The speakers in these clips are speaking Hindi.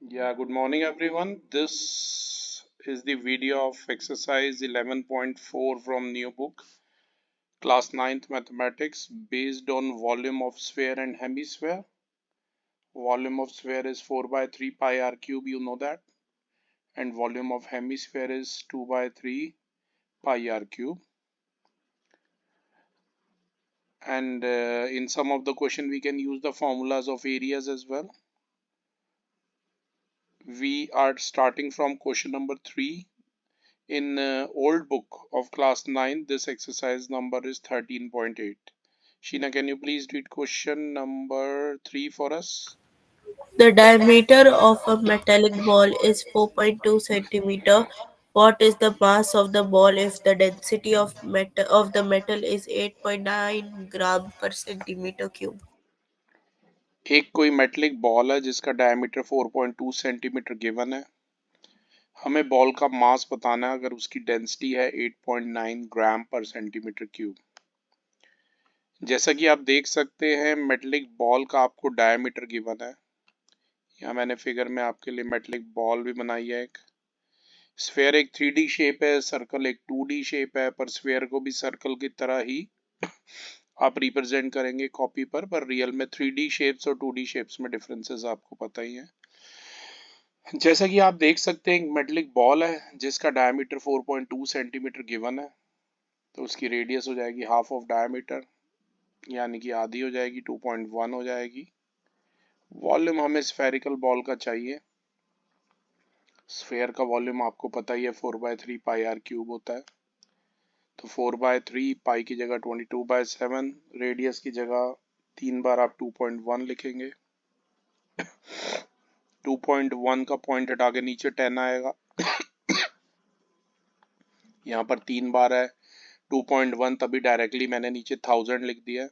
Yeah, good morning everyone. This is the video of exercise 11.4 from new book, class 9th mathematics based on volume of sphere and hemisphere. Volume of sphere is 4 by 3 pi r cube, you know that. And volume of hemisphere is 2 by 3 pi r cube. And in some of the question we can use the formulas of areas as well. We are starting from question number 3. In old book of class 9, this exercise number is 13.8. Sheena, can you please read question number 3 for us? The diameter of a metallic ball is 4.2 centimeter. What is the mass of the ball if the density of the metal is 8.9 gram per centimeter cube? एक कोई मेटलिक बॉल है जिसका डायमीटर 4.2 सेंटीमीटर गिवन है। हमें बॉल का मास बताना है अगर उसकी डेंसिटी है 8.9 ग्राम पर सेंटीमीटर क्यूब। जैसा कि आप देख सकते हैं मेटलिक बॉल का आपको डायमीटर गिवन है। यहाँ मैंने फिगर में आपके लिए मेटलिक बॉल भी बनाई है। एक स्फेयर एक 3D शेप है, सर्कल एक 2D शेप है, पर स्फेयर को भी सर्कल की तरह ही आप रिप्रेजेंट करेंगे कॉपी पर रियल में 3D शेप्स और 2D शेप्स में डिफरेंसेस आपको पता ही है। जैसा कि आप देख सकते हैं एक मेटलिक बॉल है जिसका डायमीटर 4.2 सेंटीमीटर गिवन है, तो उसकी रेडियस हो जाएगी हाफ ऑफ डायमीटर, यानी कि आधी हो जाएगी, 2.1 हो जाएगी। वॉल्यूम हमें स्फेरिकल बॉल का चाहिए। स्फेयर का वॉल्यूम आपको पता ही है 4/3 पाई आर क्यूब होता है, तो 4/3 पाई की जगह 22/7, रेडियस की जगह 3 बार आप 2.1 लिखेंगे। 2.1 का पॉइंट हटा के नीचे 10 आएगा। यहाँ पर 3 बार है 2.1, तभी डायरेक्टली मैंने नीचे 1000 लिख दिया।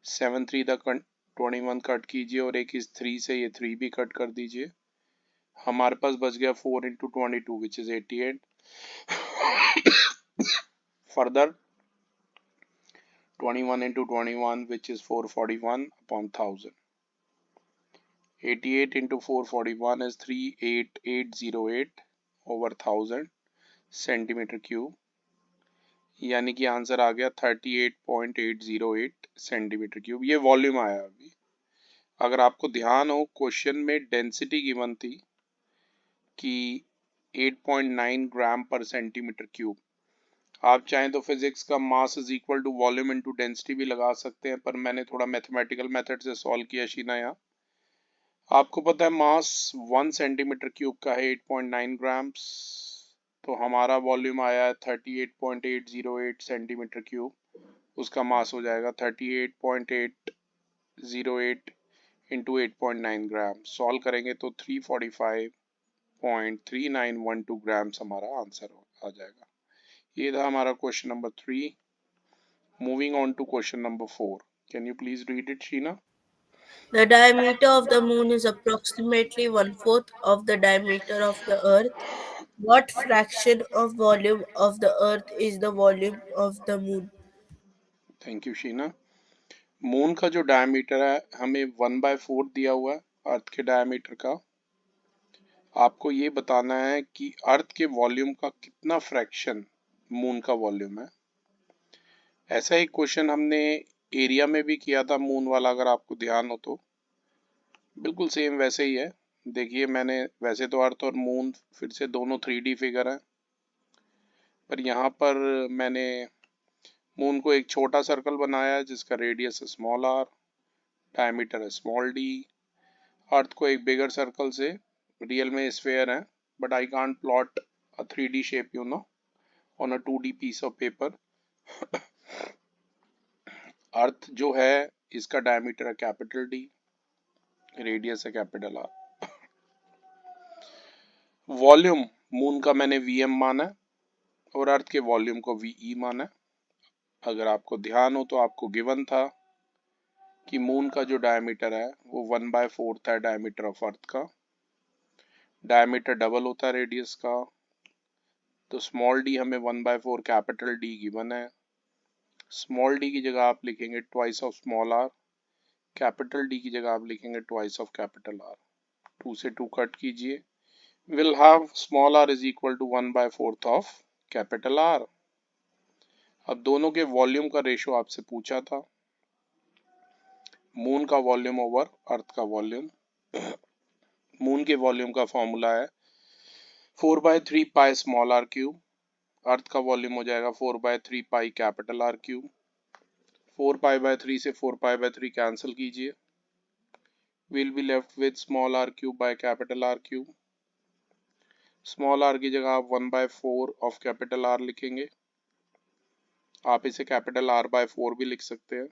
7 3 तक 21 कट कीजिए और एक इस 3 से ये 3 भी कट कर दीजिए। हमारे पास बच गया 4 into 22 which is 88. Further 21 into 21 which is 441 upon 1000. 88 into 441 is 38808 over 1000 centimetre cube, यानी कि आंसर आ गया 38.808 सेंटीमीटर क्यूब। ये वॉल्यूम आया। अभी अगर आपको ध्यान हो क्वेश्चन में डेंसिटी गिवन थी कि 8.9 ग्राम पर सेंटीमीटर क्यूब। आप चाहें तो फिजिक्स का mass is equal to volume into density भी लगा सकते हैं, पर मैंने थोड़ा मैथमेटिकल मेथड से सॉल्व किया शीना। यहाँ आपको पता है मास 1 सेंटीमीटर क्यूब का है 8.9 ग्राम्स, तो हमारा वॉल्यूम आया है 38.808 सेंटीमीटर क्यूब। उसका मास हो जाएगा 38.808 इंटू 8.9 ग्राम। सॉल्व करेंगे तो 345.3912 ग्राम्स हमारा आंसर आ जाएगा। ये था हमारा question number 3। Moving on to question number 4। Can you please read it Sheena? The diameter of the moon is approximately one-fourth of the diameter of the earth. What fraction of volume of the earth is the volume of the moon? Thank you Sheena. Moon का जो डायमीटर है हमें 1/4 दिया हुआ है अर्थ के डायमीटर का। आपको ये बताना है कि अर्थ के वॉल्यूम का कितना फ्रैक्शन मून का वॉल्यूम है। ऐसा ही क्वेश्चन हमने एरिया में भी किया था मून वाला, अगर आपको ध्यान हो तो बिल्कुल सेम वैसे ही है। देखिए मैंने वैसे तो अर्थ और मून फिर से दोनों 3D फिगर है, पर यहाँ पर मैंने मून को एक छोटा सर्कल बनाया है जिसका रेडियस है स्मॉल आर, डायमीटर है स्मॉल डी। अर्थ को एक बिगर सर्कल से, रियल में स्फेयर है but I can't plot a 3D shape you know on a 2D piece of paper. Earth जो है इसका डायमीटर है कैपिटल डी, रेडियस है कैपिटल आर। वॉल्यूम मून का मैंने Vm माना है और अर्थ के वॉल्यूम को Ve माना है। अगर आपको ध्यान हो तो आपको गिवन था कि मून का जो डायमीटर है वो 1/4 है डायमीटर ऑफ अर्थ का। डायमीटर डबल होता है रेडियस का, तो स्मॉल डी हमें 1/4 कैपिटल डी गिवन है। स्मॉल डी की जगह आप लिखेंगे twice of small R, capital D की जगह आप लिखेंगे ट्वाइस ऑफ कैपिटल आर। 2 से 2 कट कीजिए, will have small r is equal to 1/4 of capital R। अब दोनों के वॉल्यूम का रेशो आपसे पूछा था, मून का वॉल्यूम ओवर अर्थ का वॉल्यूम। मून के वॉल्यूम का फॉर्मूला है 4/3 पाई स्मॉल r क्यूब, अर्थ का वॉल्यूम हो जाएगा 4/3 पाई कैपिटल R क्यूब। 4 पाई/3 से 4 पाई/3 कैंसिल कीजिए, will be left with small r cube by capital R cube. Small r की जगह आप 1/4 ऑफ कैपिटल R लिखेंगे, आप इसे कैपिटल R/4 भी लिख सकते हैं।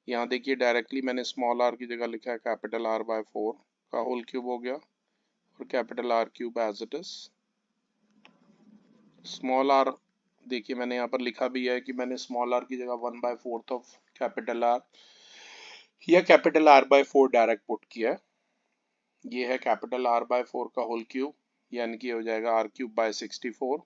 यहाँ देखिए डायरेक्टली मैंने स्मॉल r की जगह लिखा है कैपिटल R/4 का होल क्यूब हो गया, और capital R cube as it is. Small r देखिए मैंने यहाँ पर लिखा भी है कि मैंने स्मॉल r की जगह 1/4 ऑफ कैपिटल R या कैपिटल R/4 डायरेक्ट पुट किया है। ये है कैपिटल R/4 का होल क्यूब, यानी कि हो जाएगा R³/64।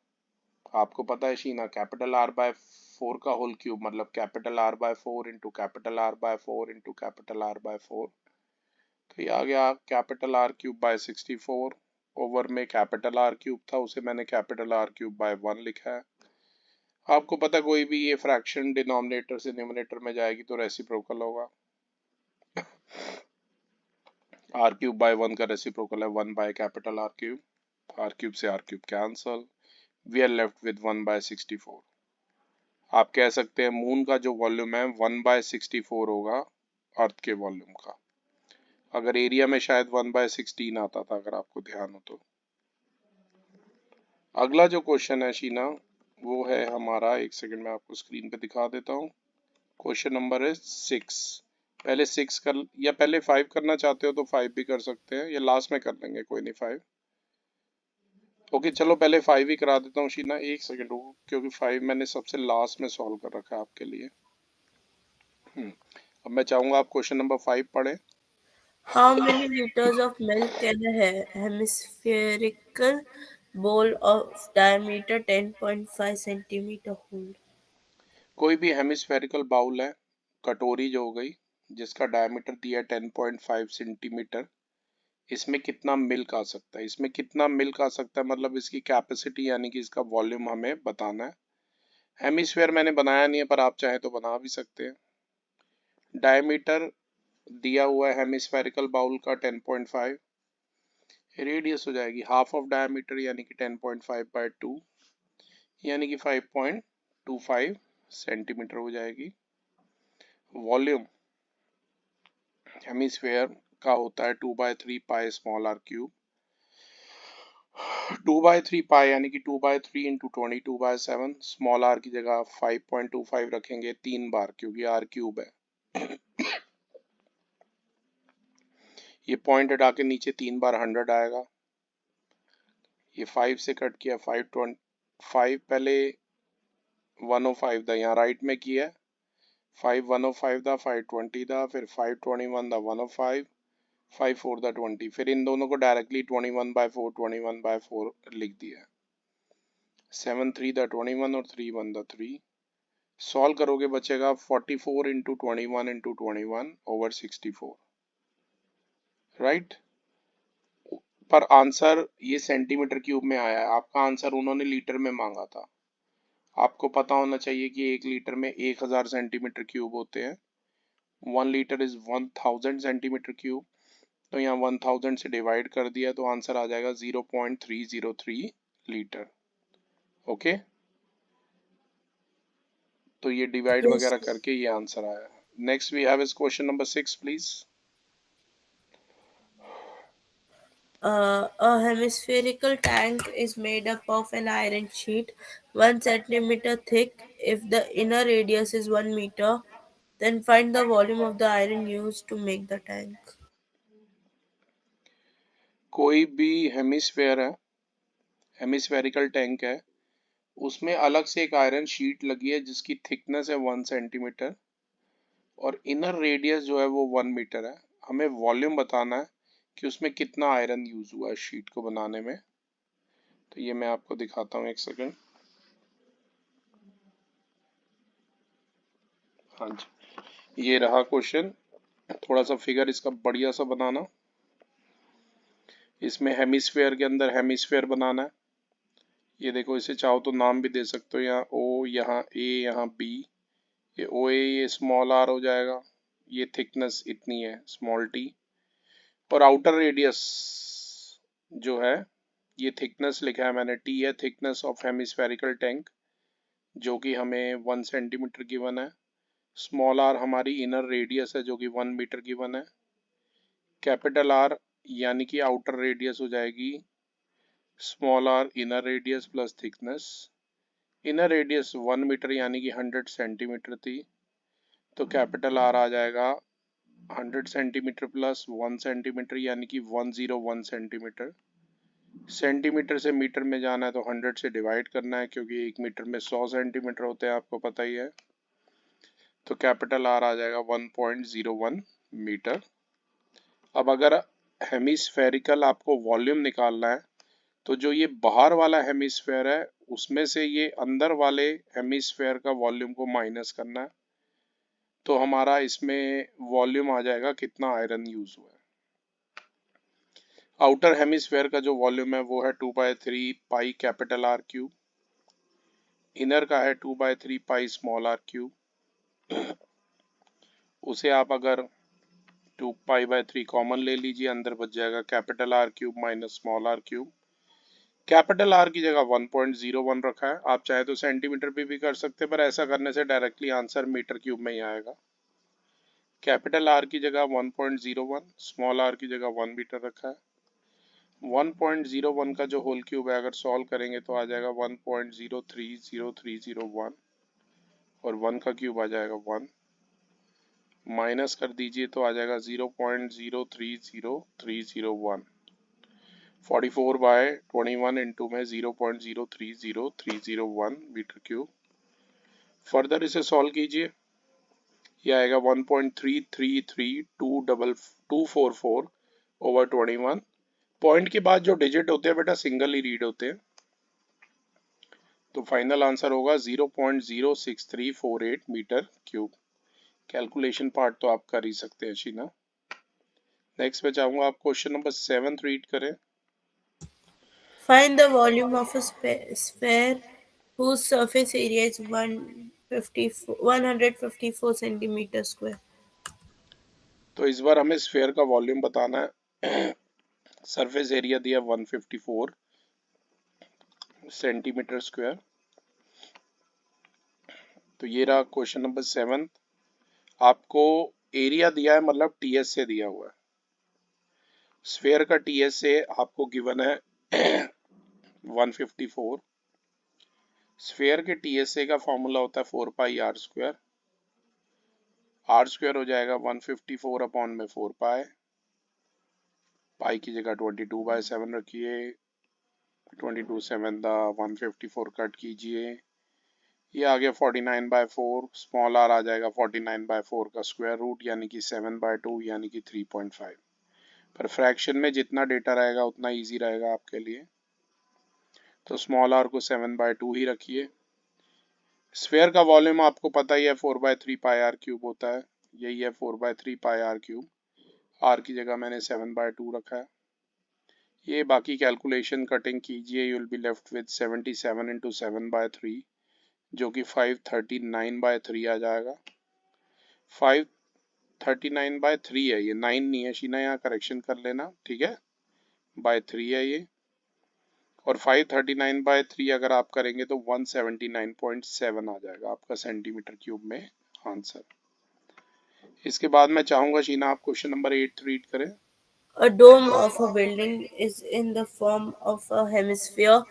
आपको पता है शीना, कैपिटल R/4 का होल क्यूब मतलब capital R/4 into capital R/4 into capital R/4। तो ये आ गया कैपिटल R³/64। ओवर में कैपिटल R³ था, उसे मैंने कैपिटल R³/1 लिखा है। आपको पता कोई भी ये फ्रैक्शन डिनोमिनेटर से न्यूमरेटर में जाएगी तो रेसिप्रोकल होगा। R³/1 का रेसिप्रोकल है 1 बाय कैपिटल R³। R³ से R³ cancel, we are left with 1/64। आप कह सकते हैं मून का जो वॉल्यूम है 1/64 होगा अर्थ के वॉल्यूम का। अगर एरिया में शायद 1/16 आता था, अगर आपको ध्यान हो तो। अगला जो क्वेश्चन है शीना, वो है हमारा, एक सेकंड में आपको स्क्रीन पे दिखा देता हूँ। क्वेश्चन नंबर है 6। पहले 6 कर, या पहले 5 करना चाहते हो तो 5 भी कर सकते हैं, या लास्ट में कर लेंगे, कोई नहीं 5। ओके चलो पहले 5 ही करा देता हूँ शीना, एक सेकंड रुको, क्योंकि 5 मैंने सबसे लास्ट में सॉल्व कर रखा है आपके लिए। अब मैं चाहूंगा आप क्वेश्चन नंबर 5 पढ़ें। How many liters of milk can a hemispherical bowl of diameter 10.5 centimeter hold? कोई भी हेमिस्फेरिकल बाउल है, कटोरी जो हो गई, जिसका डायमीटर दिया है 10.5 सेंटीमीटर, इसमें कितना मिल्क आ सकता है। इसमें कितना मिल्क आ सकता है मतलब इसकी कैपेसिटी यानी कि इसका वॉल्यूम हमें बताना है। हेमिस्फेयर मैंने बनाया नहीं है, पर आप चाहे तो बना भी सकते हैं। डायमीटर दिया हुआ है हेमिस्फेरिकल बाउल का 10.5, रेडियस हो जाएगी हाफ ऑफ डायमीटर यानी कि 10.5/2 यानी कि 5.25 सेंटीमीटर हो जाएगी। वॉल्यूम हेमिस्फेयर का होता है 2/3 पाई स्मॉल r क्यूब। 2/3 पाई यानी कि 2/3 इंटू 22/7। स्मॉल r की जगह 5.25 रखेंगे 3 बार, क्योंकि r क्यूब है। ये पॉइंट हटा के नीचे 3 बार 100 आएगा। ये 5 से कट किया 5 पहले 105 था, यहाँ राइट में किया 5 105 था, 520 था, फिर 521 था 105, 5 4 था 20, फिर इन दोनों को डायरेक्टली 21/4 21/4 लिख दिया। 7 3 था 21 और 3 1 था 3। सॉल्व करोगे बचेगा 44 इंटू 21 इंटू 21 ओवर 64, राइट। पर आंसर ये सेंटीमीटर क्यूब में आया है, आपका आंसर उन्होंने लीटर में मांगा था। आपको पता होना चाहिए कि 1 लीटर में 1000 सेंटीमीटर क्यूब होते हैं। 1 लीटर इज 1000 सेंटीमीटर क्यूब, तो यहाँ 1000 से डिवाइड कर दिया तो आंसर आ जाएगा 0.303 लीटर। ओके, तो ये डिवाइड Yes. वगैरह करके ये आंसर आया। Next we have is question number 6 please. A hemispherical tank is made up of an iron sheet 1 centimeter thick. If the inner radius is 1 meter, then find the volume of the iron used to make the tank. कोई भी हेमिस्फेयर है, हेमिस्फेरिकल टैंक है, उसमें अलग से एक आयरन शीट लगी है जिसकी थिकनेस है 1 सेंटीमीटर और इनर रेडियस जो है वो 1 मीटर है। हमें वॉल्यूम बताना है कि उसमें कितना आयरन यूज हुआ है शीट को बनाने में। तो ये मैं आपको दिखाता हूँ, एक सेकेंड। हाँ जी, ये रहा क्वेश्चन। थोड़ा सा फिगर इसका बढ़िया सा बनाना। इसमें हेमिस्फेयर के अंदर हेमिस्फेयर बनाना है। ये देखो, इसे चाहो तो नाम भी दे सकते हो, यहाँ ओ, यहाँ ए, यहाँ बी। ये ओ ए, ये स्मॉल आर हो जाएगा। ये थिकनेस इतनी है, स्मॉल टी। और आउटर रेडियस जो है, ये थिकनेस लिखा है मैंने, टी है थिकनेस ऑफ हेमिस्फेरिकल टैंक, जो कि हमें 1 सेंटीमीटर गिवन है। स्मॉल आर हमारी इनर रेडियस है, जो कि 1 मीटर गिवन है। कैपिटल आर यानी कि आउटर रेडियस हो जाएगी small R inner radius plus thickness. Inner radius 1 metre यानी कि 100 सेंटीमीटर थी, तो कैपिटल आर आ जाएगा 100 सेंटीमीटर प्लस 1 सेंटीमीटर यानी कि 101 सेंटीमीटर। सेंटीमीटर से मीटर में जाना है तो 100 से डिवाइड करना है, क्योंकि 1 मीटर में 100 सेंटीमीटर होते हैं, आपको पता ही है। तो कैपिटल आर आ जाएगा 1.01 मीटर। अब अगर हेमिस्फेरिकल आपको वॉल्यूम निकालना है, तो जो ये बाहर वाला हेमिस्फेयर है, उसमें से ये अंदर वाले हेमिस्फेयर का वॉल्यूम को माइनस करना है। तो हमारा इसमें वॉल्यूम आ जाएगा कितना आयरन यूज हुआ है। आउटर हेमिस्फेयर का जो वॉल्यूम है वो है 2/3 pi capital R cube. Inner का है 2/3 पाई स्मॉल आर क्यूब। उसे आप अगर 2 पाई/3 कॉमन ले लीजिए, अंदर बच जाएगा capital R cube minus small R cube. Capital R की जगह 1.01 रखा है, आप चाहे तो सेंटीमीटर भी कर सकते हैं, पर ऐसा करने से डायरेक्टली आंसर मीटर क्यूब में ही आएगा। कैपिटल आर की जगह 1.01, स्मॉल आर की जगह 1 मीटर रखा है। 1.01 का जो होल क्यूब है, अगर सॉल्व करेंगे तो आ जाएगा 1.030301, और 1 का क्यूब आ जाएगा 1, माइनस कर दीजिए तो आ जाएगा 0.030301। 44/21 इंटू में 0.030301 मीटर क्यूब। फर्दर इसे सॉल्व कीजिए, ये आएगा 1.333244/21। पॉइंट के बाद जो डिजिट होते हैं बेटा सिंगल ही रीड होते हैं, तो फाइनल आंसर होगा 0.06348 मीटर क्यूब। कैलकुलेशन पार्ट तो आप कर ही सकते हैं शीना। नेक्स्ट में चाहूंगा आप क्वेश्चन नंबर 7 रीड करें। Find the volume of a sphere whose surface area is 154, 154 centimeter square. तो इस बार हमें स्फेयर का वॉल्यूम बताना है। सरफेस एरिया दिया 154 सेंटीमीटर स्क्वायर। तो ये रहा क्वेश्चन नंबर 7। आपको एरिया दिया है, मतलब टीएस से दिया हुआ है। स्फेयर का टीएस से आपको गिवन है 154। स्फेयर के टीएसए का फॉर्मूला होता है 4 पाई r²। r² हो जाएगा 154/4 पाई। पाई की जगह 22/7 रखिए, 22/7 154 कट कीजिए, ये आ गया 49/4। स्मॉल आर आ जाएगा 49/4 का स्क्वायर रूट यानी कि 7/2 यानी कि 3.5। पर फ्रैक्शन में जितना डेटा रहेगा उतना इजी रहेगा आपके लिए, तो स्मॉल आर को 7/2 ही रखिए। स्फेयर का वॉल्यूम आपको पता ही है 4/3 पाई r³ होता है, यही है 4/3 पाई r³। आर की जगह मैंने 7/2 रखा है। ये बाकी कैलकुलेशन कटिंग कीजिए, you will be left with 77 into 7/3, जो कि 539/3 आ जाएगा। 539/3 है, ये 9 नहीं है शीना, यहाँ करेक्शन कर लेना, ठीक है, /3 है ये। और 539/3 अगर आप करेंगे तो 179.7 आ जाएगा आपका सेंटीमीटर क्यूब में आंसर। इसके बाद मैं चाहूंगा शीना आप क्वेश्चन नंबर 8 रीड करें। A dome of a building is in the form of a hemisphere.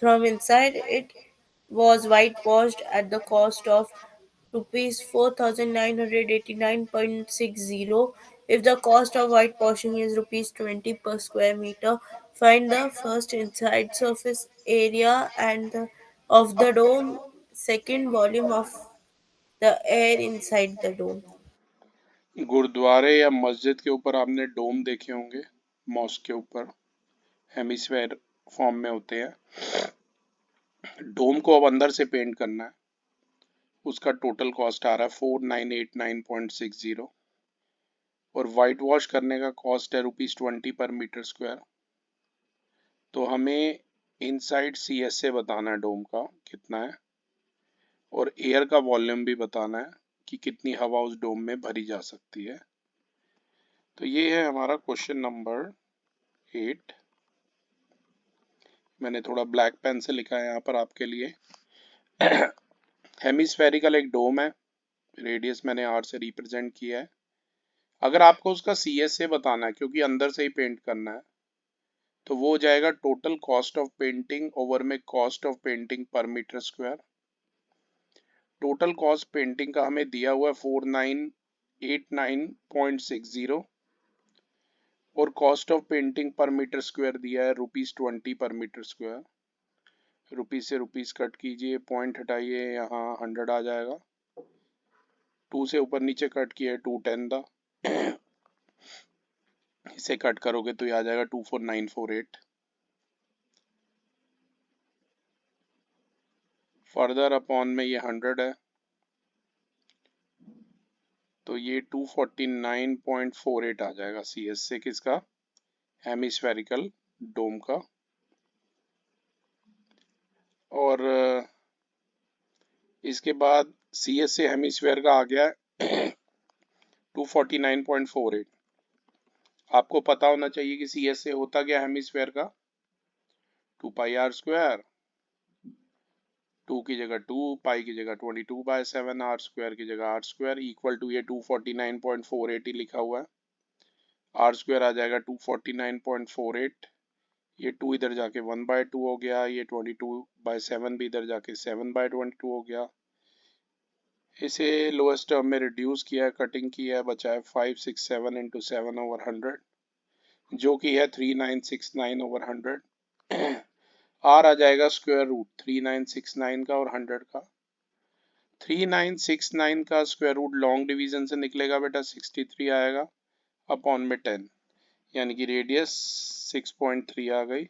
From inside, it was whitewashed at the cost of rupees 4,989.60. If the cost of whitewashing is rupees 20 per square meter, find the first inside surface area of the dome, second volume of the air inside the dome. गुरुद्वारे या मस्जिद के ऊपर आपने डोम देखे होंगे, मॉस्क के ऊपर हेमिस्फेयर फॉर्म में होते हैं। डोम को अब अंदर से पेंट करना है, उसका टोटल कॉस्ट आ रहा है 4989.60, और वाइट वॉश करने का कॉस्ट है रुपीज 20 पर मीटर स्क्वायर। तो हमें इनसाइड CSA बताना है डोम का कितना है, और एयर का वॉल्यूम भी बताना है कि कितनी हवा उस डोम में भरी जा सकती है। तो ये है हमारा क्वेश्चन नंबर 8। मैंने थोड़ा ब्लैक पेन से लिखा है यहाँ पर आपके लिए। हेमिस्फेरिकल एक डोम है, रेडियस मैंने R से रिप्रेजेंट किया है। अगर आपको उसका CSA बताना है, क्योंकि अंदर से ही पेंट करना है, तो वो हो जाएगा total cost of painting over में cost of painting per metre square. Total cost painting का हमें दिया हुआ है 4989.60, और cost of painting per metre square दिया है ₹20 पर मीटर स्क्वायर। रुपीज से रुपीज कट कीजिए, पॉइंट हटाइए, यहाँ 100 आ जाएगा। 2 से ऊपर नीचे कट किए 210 दा। इसे कट करोगे तो ये आ जाएगा 24948। फर्दर अपॉन में ये 100 है, तो ये 249.48 आ जाएगा CSA किसका, हेमिस्फेरिकल डोम का। और इसके बाद CSA हेमिस्फेयर का आ गया 249.48। आपको पता होना चाहिए कि CSA होता क्या हेमिस्फेयर का, 2πr²। 2 की जगह 2, पाई की जगह 22/7, R² की जगह R² इक्वल टू ये 249.48 ही लिखा हुआ है। R² आ जाएगा 249.48। ये 2 इधर जाके 1/2 हो गया, ये 22/7 भी इधर जाके 7/22 हो गया। इसे लोएस्ट टर्म में रिड्यूस किया है, कटिंग किया है, बचा है 567 × 7/100, जो कि है 3969/100। R आ जाएगा स्क्वायर रूट 3969 का और 100 का। 3969 का स्क्वायर रूट लॉन्ग डिवीजन से निकलेगा बेटा 63 आएगा, अपॉन में 10, यानी कि रेडियस 6.3 आ गई।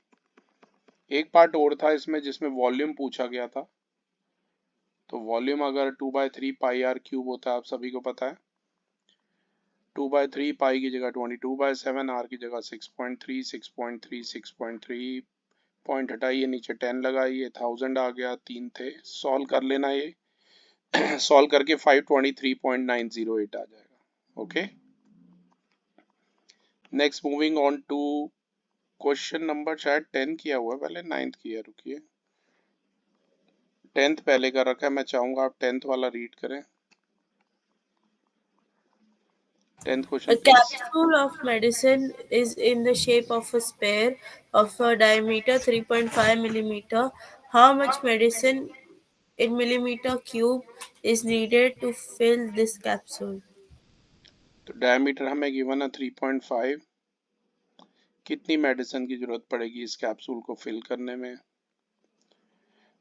एक पार्ट और था इसमें जिसमें वॉल्यूम पूछा गया था, तो वॉल्यूम अगर 2/3 πr³ होता है, आप सभी को पता है। 2/3 पाई की जगह 22/7, R की जगह 6.3, 6.3, 6.3, पॉइंट हटाइए, नीचे 10 लगाइए, 1000 आ गया, 3 थे, सॉल्व कर लेना ये। सॉल्व करके 523.908 आ जाएगा। Okay, next moving on to question number, शायद 10 किया हुआ है, पहले 9th किया, रुकिए। 10th पहले का रखा है, मैं चाहूंगा आप 10th वाला रीड करें। 10th A question please. capsule of medicine is in the shape of a sphere of a diameter 3.5 millimeter. How much medicine in millimeter cube is needed to fill this capsule? तो डायमीटर हमें गिवन है 3.5। कितनी मेडिसिन की जरूरत पड़ेगी इस कैप्सूल को फिल करने में?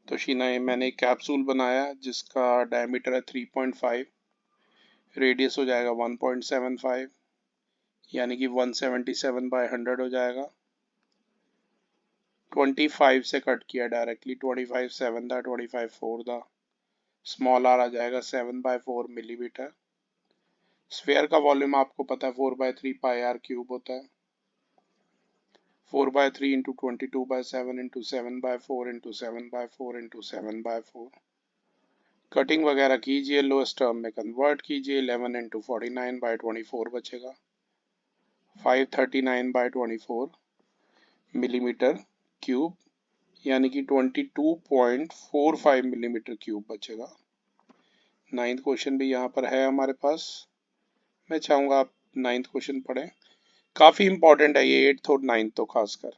तो शीना, मैंने एक कैप्सूल बनाया जिसका डायमीटर है 3.5, रेडियस हो जाएगा 1.75, यानी कि 177/100 हो जाएगा। 25 से कट किया डायरेक्टली, 25 7 दा, 25 4 दा, स्मॉल r आ जाएगा 7/4 मिलीमीटर। स्फेयर का वॉल्यूम आपको पता है 4/3 πr³ होता है। 4/3 × 22/7 × 7/4 × 7/4 × 7/4। कटिंग वगैरह कीजिए, लोएस्ट टर्म में कन्वर्ट कीजिए, 11 × 49/24 बचेगा, 539/24 मिलीमीटर क्यूब, यानी कि 22.45 मिलीमीटर क्यूब बचेगा। 9th क्वेश्चन भी यहाँ पर है हमारे पास। मैं चाहूँगा आप 9th क्वेश्चन पढ़ें, काफ़ी इंपॉर्टेंट है ये, 8th और 9th तो खासकर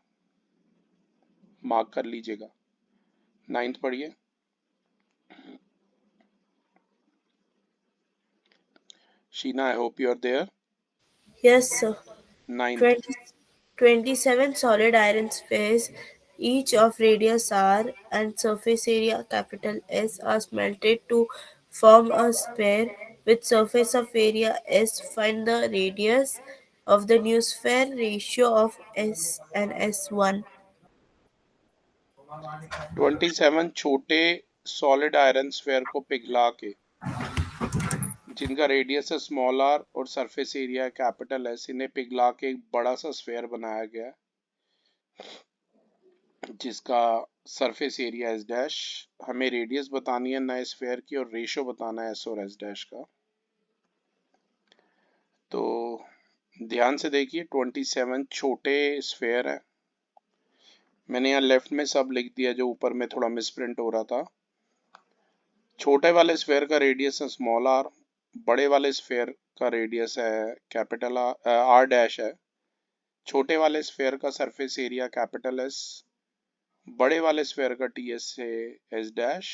मार्क कर लीजिएगा। 9th पढ़िए। Sheena, I hope you are there. Yes, sir. 9th। 20, 27 solid iron spheres, each of radius r and surface area capital S, are smelted to form a sphere with surface of area S. Find the radius of the new sphere, ratio of S and S1. 27 छोटे सॉलिड आयरन स्फेयर को पिघला के, जिनका रेडियस है स्मॉल आर और सरफेस एरिया कैपिटल एस, इन्हें पिघला के एक बड़ा सा स्फेयर बनाया गया है। जिसका सरफेस एरिया एस डैश, हमें रेडियस बतानी है नए स्फेयर की और रेशो बताना है एस और एस डैश का। तो ध्यान से देखिए 27 छोटे स्फेयर है। मैंने यहाँ लेफ्ट में सब लिख दिया जो ऊपर में थोड़ा मिसप्रिंट हो रहा था। छोटे वाले स्फेयर का रेडियस है स्मॉल आर, बड़े वाले स्फेयर का रेडियस है कैपिटल आर डैश है। छोटे वाले स्फेयर का सरफेस एरिया कैपिटल एस, बड़े वाले स्फेयर का टी एस से एस डैश,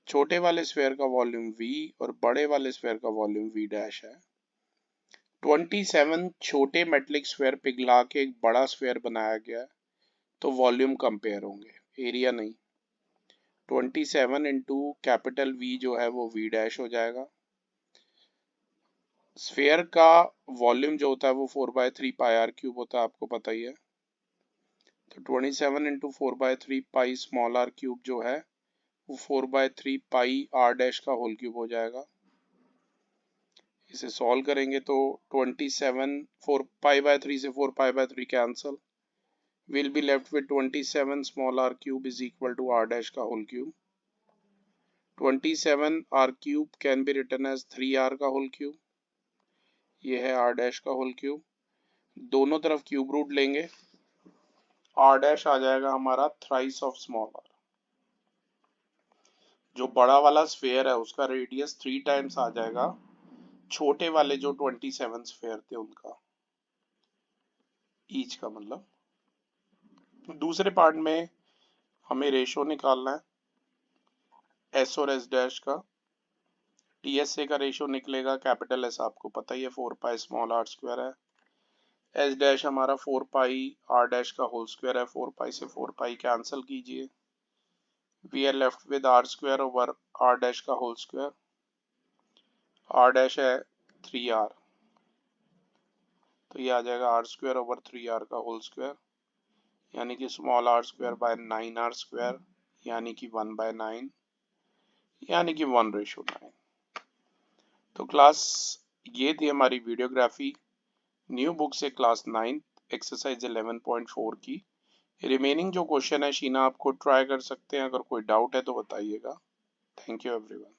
छोटे वाले स्फेयर का वॉल्यूम वी और बड़े वाले स्फेयर का वॉल्यूम वी डैश है। 27 छोटे मेटलिक स्फेयर पिघला के एक बड़ा स्फेयर बनाया गया है, तो वॉल्यूम कंपेयर होंगे, एरिया नहीं। 27 इंटू कैपिटल वी जो है वो वी डैश हो जाएगा। स्फेयर का वॉल्यूम जो होता है वो 4/3 पाई आर क्यूब होता है, आपको पता ही है। तो 27 into 4/3 pi small R cube जो है वो 4/3 पाई आर डैश का होल क्यूब हो जाएगा। इसे सॉल्व करेंगे तो 27 4 पाई/3 से 4 पाई/3 cancel, will be left with 27 small R cube is equal to R dash का whole cube. 27 R cube can be written as 3r का होल क्यूब, ये है आर डैश का होल क्यूब। दोनों तरफ क्यूब रूट लेंगे, आर डैश आ जाएगा हमारा थ्राइस ऑफ स्मॉल आर। जो बड़ा वाला स्फेयर है उसका रेडियस 3 टाइम्स आ जाएगा छोटे वाले जो 27 स्फेयर थे उनका, ईच का मतलब। दूसरे पार्ट में हमें रेशो निकालना है एस और एस डैश का। टी एस ए का रेशो निकलेगा कैपिटल एस, आपको पता ही है 4 पाई स्मॉल आर स्क्वायर है। एस डैश हमारा 4 पाई आर डैश का होल स्क्वायर है, 4 पाई से 4 पाई कैंसिल कीजिए, we are left with R square over R dash का होल स्क्वायर। आर डैश है 3r, तो ये आ जाएगा आर स्क्वायर ओवर 3r का होल स्क्वायर, यानी कि small R square by 9r square, यानी कि 1/9, यानी कि 1:9। तो क्लास ये थी हमारी वीडियोग्राफी न्यू बुक से क्लास 9 एक्सरसाइज 11.4 की। रिमेनिंग जो क्वेश्चन है शीना आप खुद ट्राई कर सकते हैं, अगर कोई डाउट है तो बताइएगा। Thank you everyone.